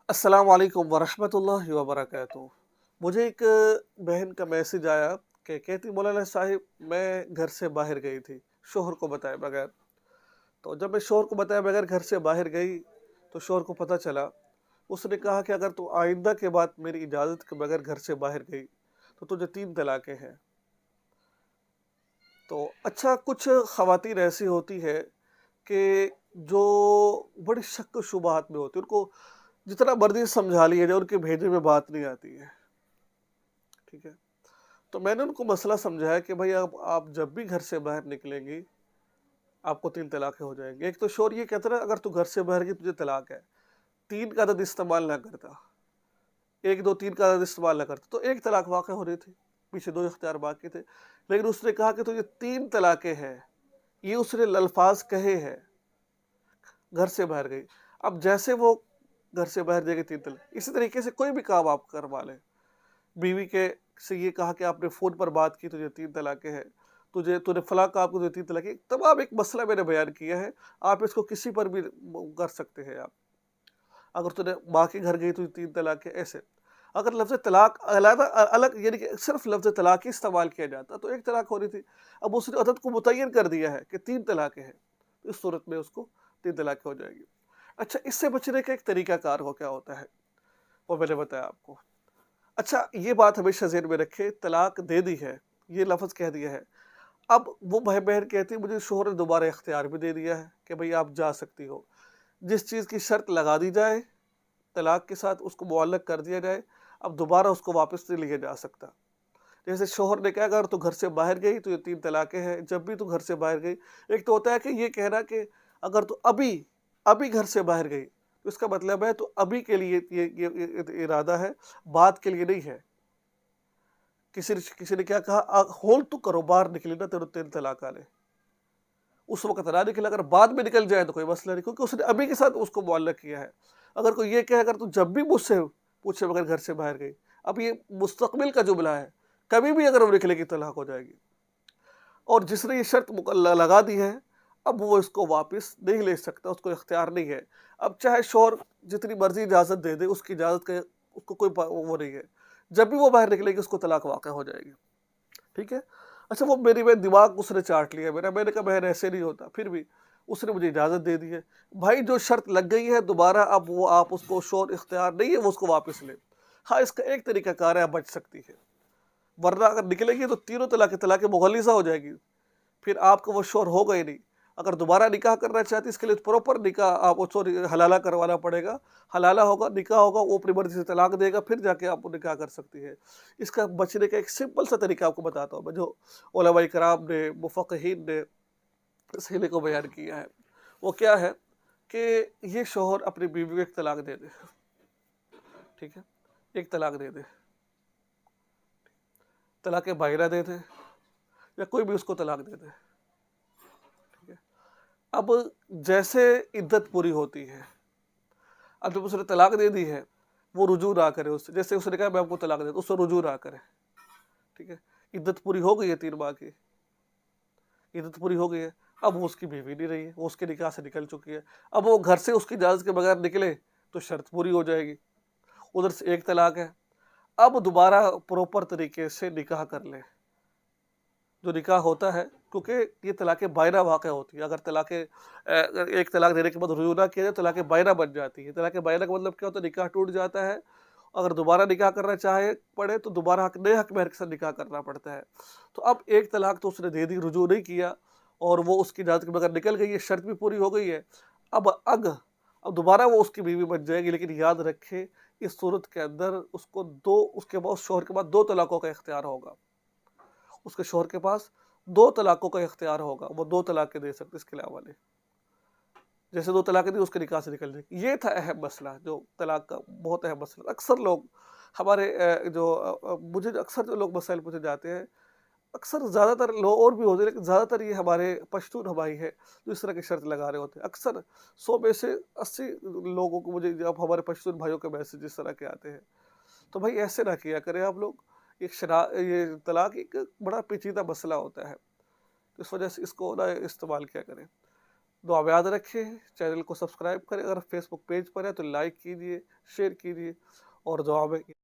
अस्सलाम वालेकुम वरहमतुल्लाहि वबरकातुहू। मुझे एक बहन का मैसेज आया कि कहती मौलाना साहिब मैं घर से बाहर गई थी, शोहर को बताए बगैर। तो जब मैं शोहर को बताए बगैर घर से बाहर गई तो शोहर को पता चला। उसने कहा कि अगर तू आइंदा के बाद मेरी इजाज़त के बगैर घर से बाहर गई तो तुझे 3 तलाक़ें हैं। तो अच्छा, कुछ ख़वातीन ऐसी होती है कि जो बड़ी शक व शुबहात में होती है, उनको जितना मर्ज़ी समझा लिया जाए उनके भेजे में बात नहीं आती है, ठीक है? तो मैंने उनको मसला समझाया कि भई अब आप जब भी घर से बाहर निकलेंगी, आपको 3 तलाक़ें हो जाएँगी। एक तो शौहर ये कहता है अगर तू घर से बाहर गई तुझे तलाक है, 3 का अदद इस्तेमाल ना करता, 1, 2, 3 का अदद इस्तेमाल ना करता, तो 1 तलाक वाक़या हो रही थी, पीछे 2 इख्तियार बाकी थे। लेकिन उसने कहा कि तुझे 3 तलाक़ें हैं, ये उसने अल्फ़ाज़ कहे हैं, घर से बाहर गई। अब जैसे वो घर से बाहर जाएगी 3 तलाक, इसी तरीके से कोई भी काम आप करवा लें। बीवी के से ये कहा कि आपने फ़ोन पर बात की तुझे 3 तलाक़ें हैं, तूने फलाँ कहा आपको तुझे 3 तलाक़ें, तमाम एक मसला मैंने बयान किया है, आप इसको किसी पर भी कर सकते हैं आप। अगर तूने माँ के घर गई तुझे 3 तलाक़ें ऐसे। अगर लफ़्ज़ तलाक अलग यानी कि सिर्फ़ लफ़्ज़ तलाक ही इस्तेमाल किया जाता तो 1 तलाक हो रही थी। अब उसने अदद को मुतय्यन कर दिया है कि 3 तलाक़ें हैं, तो इस सूरत में उसको 3 तलाक़ें हो जाएँगी। अच्छा, इससे बचने का एक तरीक़ाकार हो क्या होता है, वो मैंने बताया आपको। अच्छा, ये बात हमेशा ज़हन में रखें, तलाक दे दी है, ये लफ़्ज़ कह दिया है। अब वो बहन कहती है मुझे शौहर ने दोबारा इख्तियार भी दे दिया है कि भई आप जा सकती हो। जिस चीज़ की शर्त लगा दी जाए, तलाक के साथ उसको मुअल्लक़ कर दिया जाए, अब दोबारा उसको वापस नहीं लिया जा सकता। जैसे शौहर ने कहा अगर तू घर से बाहर गई तो ये 3 तलाक़ें हैं, जब भी तू घर से बाहर गई। एक तो होता है कि ये कहना कि अगर तू अभी घर से बाहर गई, तो इसका मतलब है तो अभी के लिए ये इरादा है, बाद के लिए नहीं है। किसी ने क्या कहा होल्ड तो करो, बाहर निकली ना तेरे 3 तलाक आ ले। उस वक़्त ना निकले, अगर बाद में निकल जाए तो कोई मसला नहीं, क्योंकि उसने अभी के साथ उसको मुअल्लक़ किया है। अगर कोई ये कहे अगर तू जब भी मुझसे पूछे बगैर घर से बाहर गई, अब ये मुस्तक़बिल का जुमला है, कभी भी अगर वो निकलेगी तलाक हो जाएगी। और जिसने ये शर्त लगा दी है, अब वो इसको वापस नहीं ले सकता, उसको इख्तियार नहीं है। अब चाहे शौहर जितनी मर्ज़ी इजाज़त दे दे, उसकी इजाज़त का उसको कोई वो नहीं है। जब भी वो बाहर निकलेगी उसको तलाक वाक़या हो जाएगी। ठीक है? अच्छा, वो मेरी मैं दिमाग उसने चाट लिया मेरा, मैंने कहा बहन ऐसे नहीं होता, फिर भी उसने मुझे इजाज़त दे दी है। भाई जो शर्त लग गई है दोबारा अब वो आप उसको शौहर इख्तियार नहीं है वो उसको वापस ले। हाँ, इसका एक तरीक़ाकार है, आप बच सकती है, वरना अगर निकलेगी तो तीनों तलाक़ें मुग़ल्लिज़ा हो जाएगी, फिर आपका वो शौहर होगा ही नहीं। अगर दोबारा निकाह करना चाहती है इसके लिए प्रॉपर निकाह आप सॉरी हलाला करवाना पड़ेगा। हलाला होगा, निकाह होगा, वो अपनी मर्ज़ी से तलाक देगा, फिर जाके आप निकाह कर सकती है। इसका बचने का एक सिंपल सा तरीका आपको बताता हूँ मैं, जो उलमाए किराम ने, मुफ़क्किहीन ने इस हीले को बयान किया है। वो क्या है कि ये शौहर अपनी बीवी को 1 तलाक दे दे, ठीक है? 1 तलाक दे दे, तलाक़ बाइना दे दे या कोई भी उसको तलाक दे दे, ठीक है? अब जैसे इद्दत पूरी होती है, अब जब उसने तलाक दे दी है, वो रुजू ना करे उससे। जैसे उसने कहा मैं आपको तलाक दे दूँ, उससे रुजू ना करे, ठीक है? इद्दत पूरी हो गई है 3 माह की, इद्दत पूरी हो गई है, अब वो उसकी बीवी नहीं रही है, वो उसके निकाह से निकल चुकी है। अब वो घर से उसकी इजाज़त के बगैर निकले, तो शर्त पूरी हो जाएगी, उधर से 1 तलाक है। अब दोबारा प्रॉपर तरीके से निकाह कर ले। जो निकाह होता है, क्योंकि ये तलाक़ बाइना वाक़या होती है। अगर 1 तलाक देने के बाद रुजू ना किया जाए, तलाक़ बाइना बन जाती है। तलाक़ बाइना का मतलब क्या होता है? निकाह टूट जाता है। अगर दोबारा निकाह करना पड़े तो दोबारा नए हक़ महर के साथ निकाह करना पड़ता है। तो अब 1 तलाक तो उसने दे दी, रुजू नहीं किया और वो उसकी इजाज़त के बगैर निकल गई है, शर्त भी पूरी हो गई है। अब अब दोबारा वो उसकी बीवी बन जाएगी, लेकिन याद रखें इस सूरत के अंदर उसको 2 उसके बाद उस शौहर के बाद 2 तलाक़ों का इख्तियार होगा। उसके शौहर के पास 2 तलाक़ों का इख्तियार होगा, वो 2 तलाक़ें दे सकते इसके अलावा नहीं। जैसे 2 तलाक़ें दी उसके निकाह से निकल जाएगी। ये था अहम मसला, जो तलाक़ का बहुत अहम मसला। अक्सर लोग हमारे मुझे अक्सर जो लोग मसाइल पूछे जाते हैं, अक्सर ज़्यादातर लोग और भी होते हैं, लेकिन ज़्यादातर ये हमारे पश्तून भाई हैं, जो इस तरह की शर्त लगा रहे होते हैं। अक्सर 100 में से 80 लोगों को मुझे जब हमारे पश्तून भाइयों के मैसेज इस तरह के आते हैं, तो भाई ऐसे ना किया करें आप लोग। ये तलाक़ एक बड़ा पेचीदा मसला होता है, तो इस वजह से इसको ना इस्तेमाल किया करें। दुआ में याद रखें, चैनल को सब्सक्राइब करें, अगर फेसबुक पेज पर है तो लाइक कीजिए, शेयर कीजिए और दुआ में